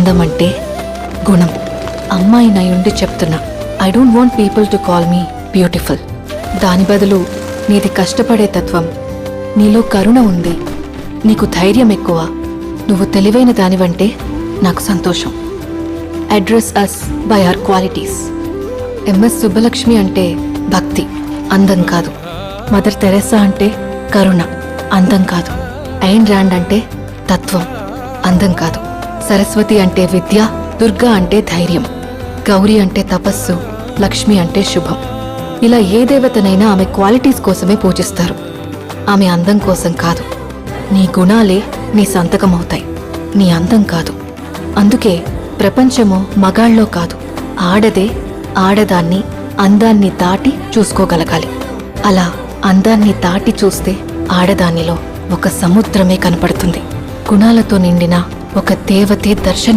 అందం అంటే గుణం. అమ్మాయి నయుండి చెప్తున్నా, I don't want people to call me beautiful. దాని బదులు నీది కష్టపడే తత్వం, నీలో కరుణ ఉంది, నీకు ధైర్యం ఎక్కువ, నువ్వు తెలివైన దానివంటే నాకు సంతోషం. Address us by our qualities. MS Subbulakshmi అంటే భక్తి, అందం కాదు. మదర్ తెరెసా అంటే కరుణ, అందం కాదు. ఐన్ ర్యాండ్ అంటే తత్వం, అందం కాదు. సరస్వతి అంటే విద్య, దుర్గా అంటే ధైర్యం, గౌరీ అంటే తపస్సు, లక్ష్మి అంటే శుభం. ఇలా ఏ దేవతనైనా ఆమె క్వాలిటీస్ కోసమే పూజిస్తారు, ఆమె అందం కోసం కాదు. నీ గుణాలే నీ సంతకమవుతాయి, నీ అందం కాదు. అందుకే ప్రపంచము మగాళ్ళలో కాదు, ఆడదే ఆడదాన్ని అందాన్ని దాటి చూసుకోగలగాలి. అలా అందాన్ని దాటి చూస్తే ఆడదానిలో ఒక సముద్రమే కనపడుతుంది. గుణాలతో నిండిన ఒక దేవతే దర్శనం.